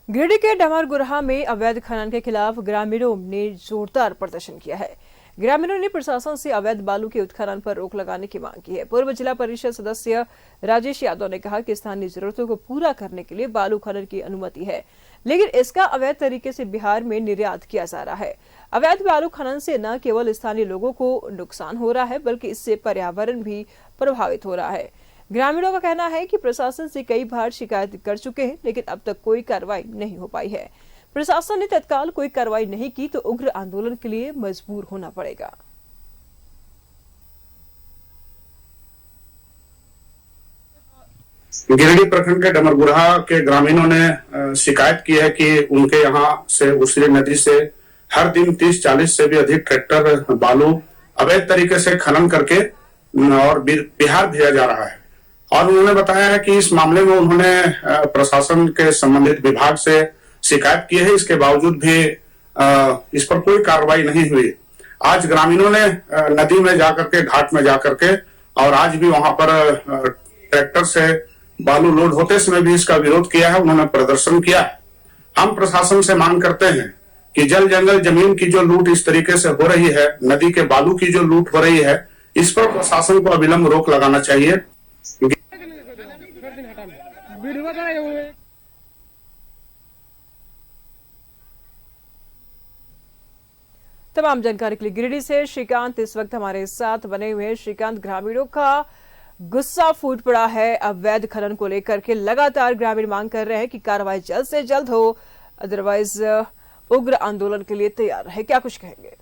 गिरिडीह के डमरगुरहा में अवैध खनन के खिलाफ ग्रामीणों ने जोरदार प्रदर्शन किया है। ग्रामीणों ने प्रशासन से अवैध बालू के उत्खनन पर रोक लगाने की मांग की है। पूर्व जिला परिषद सदस्य राजेश यादव ने कहा कि स्थानीय जरूरतों को पूरा करने के लिए बालू खनन की अनुमति है, लेकिन इसका अवैध तरीके से बिहार में निर्यात किया जा रहा है। अवैध बालू खनन से न केवल स्थानीय लोगों को नुकसान हो रहा है, बल्कि इससे पर्यावरण भी प्रभावित हो रहा है। ग्रामीणों का कहना है कि प्रशासन से कई बार शिकायत कर चुके हैं, लेकिन अब तक कोई कार्रवाई नहीं हो पाई है। प्रशासन ने तत्काल कोई कार्रवाई नहीं की तो उग्र आंदोलन के लिए मजबूर होना पड़ेगा। गिरिडीह प्रखंड के डमरगुरहा के ग्रामीणों ने शिकायत की है कि उनके यहाँ से उसी नदी से हर दिन 30-40 से भी अधिक ट्रैक्टर बालू अवैध तरीके से खनन करके और बिहार भेजा जा रहा है। और उन्होंने बताया है कि इस मामले में उन्होंने प्रशासन के संबंधित विभाग से शिकायत की है, इसके बावजूद भी इस पर कोई कार्रवाई नहीं हुई। आज ग्रामीणों ने नदी में जाकर के, घाट में जाकर के, और आज भी वहां पर ट्रैक्टर से बालू लोड होते समय भी इसका विरोध किया है, उन्होंने प्रदर्शन किया है। हम प्रशासन से मांग करते हैं कि जल जंगल जमीन की जो लूट इस तरीके से हो रही है, नदी के बालू की जो लूट हो रही है, इस पर प्रशासन को अविलंब रोक लगाना चाहिए। तमाम जानकारी के लिए गिरिडीह से श्रीकांत इस वक्त हमारे साथ बने हुए हैं। श्रीकांत, ग्रामीणों का गुस्सा फूट पड़ा है अवैध खनन को लेकर के। लगातार ग्रामीण मांग कर रहे हैं कि कार्रवाई जल्द से जल्द हो, अदरवाइज उग्र आंदोलन के लिए तैयार है। क्या कुछ कहेंगे?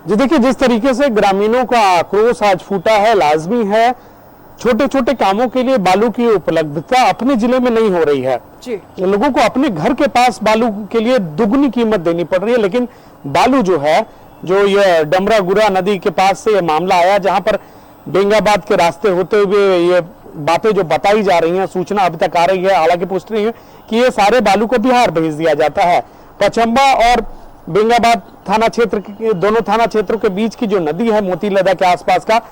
जी देखिए, जिस तरीके से ग्रामीणों का आक्रोश आज फूटा है, लाजमी है छोटे छोटे कामों के लिए बालू की उपलब्धता अपने जिले में नहीं हो रही है जी। लोगों को अपने घर के पास बालू के लिए दुगनी कीमत देनी पड़ रही है, लेकिन बालू जो है, जो ये डमरागुरा नदी के पास से ये मामला आया, जहां पर बेंगाबाद के रास्ते होते हुए ये बातें जो बताई जा रही हैं, सूचना अभी तक आ रही है, हालांकि पुष्टि नहीं है कि ये सारे बालू को बिहार भेज दिया जाता है। पचम्बा और बेंगाबाद थाना क्षेत्र के, दोनों थाना क्षेत्रों के बीच की जो नदी है, मोती लदा के आसपास का,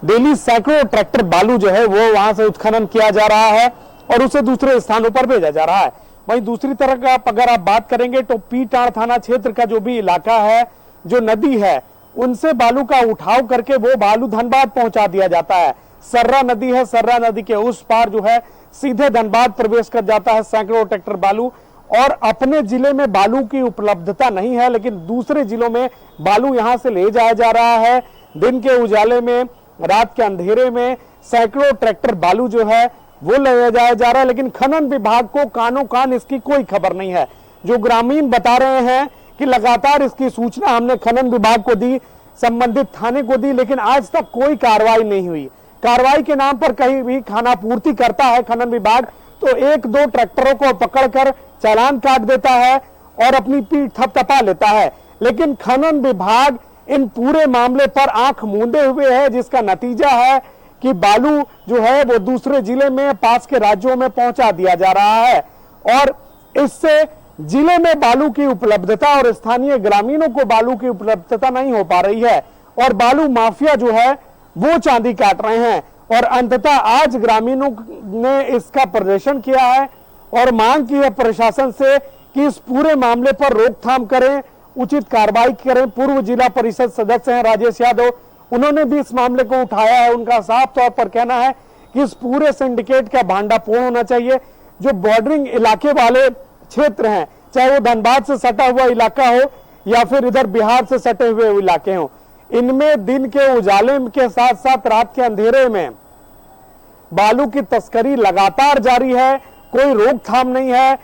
डेली सैकड़ों ट्रैक्टर बालू जो है वो वहां से उत्खनन किया जा रहा है और उसे दूसरे स्थानों पर भेजा जा रहा है। वहीं दूसरी तरफ का अगर आप बात करेंगे तो पीटाण थाना क्षेत्र का जो भी इलाका है, जो नदी है, उनसे बालू का उठाव करके वो बालू धनबाद पहुंचा दिया जाता है। सर्रा नदी है, सर्रा नदी के उस पार जो है सीधे धनबाद प्रवेश कर जाता है सैकड़ों ट्रैक्टर बालू। और अपने जिले में बालू की उपलब्धता नहीं है, लेकिन दूसरे जिलों में बालू यहां से ले जाया जा रहा है। दिन के उजाले में, रात के अंधेरे में सैकड़ों ट्रैक्टर बालू जो है वो ले जाया जा रहा है, लेकिन खनन विभाग को कानों कान इसकी कोई खबर नहीं है। जो ग्रामीण बता रहे हैं कि लगातार इसकी सूचना हमने खनन विभाग को दी, संबंधित थाने को दी, लेकिन आज तक कोई कार्रवाई नहीं हुई। कार्रवाई के नाम पर कहीं भी खानापूर्ति करता है खनन विभाग तो 1-2 ट्रैक्टरों को पकड़कर चालान काट देता है और अपनी पीठ थपथपा लेता है, लेकिन खनन विभाग इन पूरे मामले पर आंख मूंदे हुए है, जिसका नतीजा है कि बालू जो है वो दूसरे जिले में, पास के राज्यों में पहुंचा दिया जा रहा है और इससे जिले में बालू की उपलब्धता और स्थानीय ग्रामीणों को बालू की उपलब्धता नहीं हो पा रही है और बालू माफिया जो है वो चांदी काट रहे हैं। और अंततः आज ग्रामीणों ने इसका प्रदर्शन किया है और मांग की है प्रशासन से कि इस पूरे मामले पर रोकथाम करें, उचित कार्रवाई करें। पूर्व जिला परिषद सदस्य हैं राजेश यादव, उन्होंने भी इस मामले को उठाया है। उनका साफ तौर पर कहना है कि इस पूरे सिंडिकेट का भांडाफोड़ होना चाहिए। जो बॉर्डरिंग इलाके वाले क्षेत्र हैं, चाहे वो धनबाद से सटा हुआ इलाका हो या फिर इधर बिहार से सटे हुए इलाके हो, इनमें दिन के उजाले के साथ साथ रात के अंधेरे में बालू की तस्करी लगातार जारी है। कोई रोकथाम नहीं है,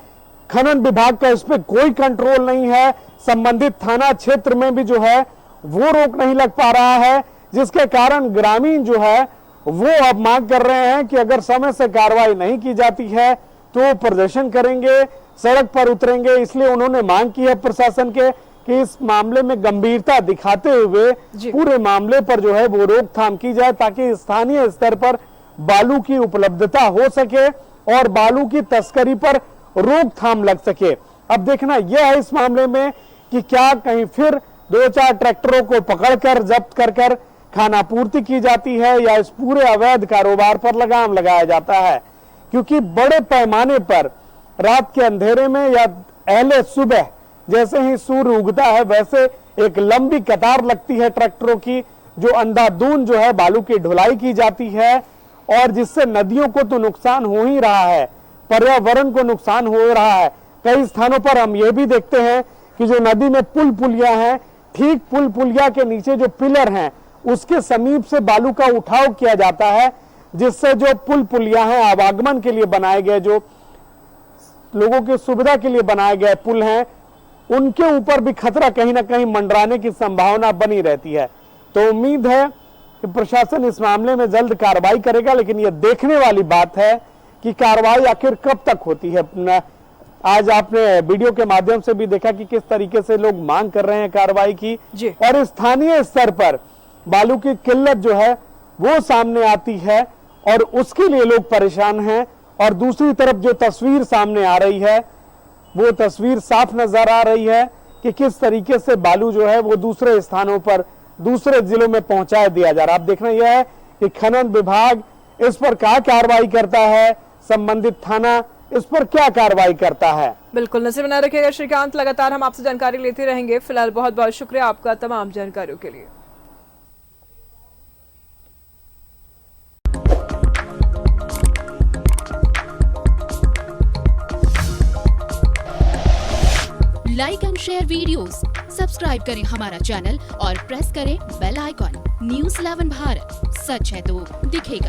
खनन विभाग का इस पर कोई कंट्रोल नहीं है, संबंधित थाना क्षेत्र में भी जो है वो रोक नहीं लग पा रहा है, जिसके कारण ग्रामीण जो है वो अब मांग कर रहे हैं कि अगर समय से कार्रवाई नहीं की जाती है तो प्रदर्शन करेंगे, सड़क पर उतरेंगे। इसलिए उन्होंने मांग की है प्रशासन के कि इस मामले में गंभीरता दिखाते हुए पूरे मामले पर जो है वो रोकथाम की जाए, ताकि स्थानीय स्तर पर बालू की उपलब्धता हो सके और बालू की तस्करी पर रोकथाम लग सके। अब देखना यह है इस मामले में कि क्या कहीं फिर 2-4 ट्रैक्टरों को पकड़कर जब्त कर खानापूर्ति की जाती है या इस पूरे अवैध कारोबार पर लगाम लगाया जाता है। क्योंकि बड़े पैमाने पर रात के अंधेरे में या अहले सुबह जैसे ही सूर्य उगता है वैसे एक लंबी कतार लगती है ट्रैक्टरों की, जो अंधाधुंध जो है बालू की ढुलाई की जाती है, और जिससे नदियों को तो नुकसान हो ही रहा है, पर्यावरण को नुकसान हो रहा है। कई स्थानों पर हम ये भी देखते हैं कि जो नदी में पुल पुलिया हैं, ठीक पुल पुलिया के नीचे जो पिलर हैं उसके समीप से बालू का उठाव किया जाता है, जिससे जो पुल पुलिया हैं आवागमन के लिए बनाए गए, जो लोगों की सुविधा के लिए बनाए गए पुल हैं, उनके ऊपर भी खतरा कहीं ना कहीं मंडराने की संभावना बनी रहती है। तो उम्मीद है कि प्रशासन इस मामले में जल्द कार्रवाई करेगा, लेकिन यह देखने वाली बात है कि कार्रवाई आखिर कब तक होती है। आज आपने वीडियो के माध्यम से भी देखा कि किस तरीके से लोग मांग कर रहे हैं कार्रवाई की, और स्थानीय स्तर पर बालू की किल्लत जो है वो सामने आती है और उसके लिए लोग परेशान हैं। और दूसरी तरफ जो तस्वीर सामने आ रही है वो तस्वीर साफ नजर आ रही है कि किस तरीके से बालू जो है वो दूसरे स्थानों पर, दूसरे जिलों में पहुंचा दिया जा रहा है। अब देखना यह है कि खनन विभाग इस पर क्या कार्रवाई करता है, संबंधित थाना इस पर क्या कार्रवाई करता है। बिल्कुल नजर बना रखिएगा श्रीकांत, लगातार हम आपसे जानकारी लेते रहेंगे। फिलहाल बहुत बहुत शुक्रिया आपका तमाम जानकारियों के लिए। Like and share videos, subscribe करें हमारा चैनल और प्रेस करें बेल आइकॉन। न्यूज़ 11 भारत, सच है तो दिखेगा।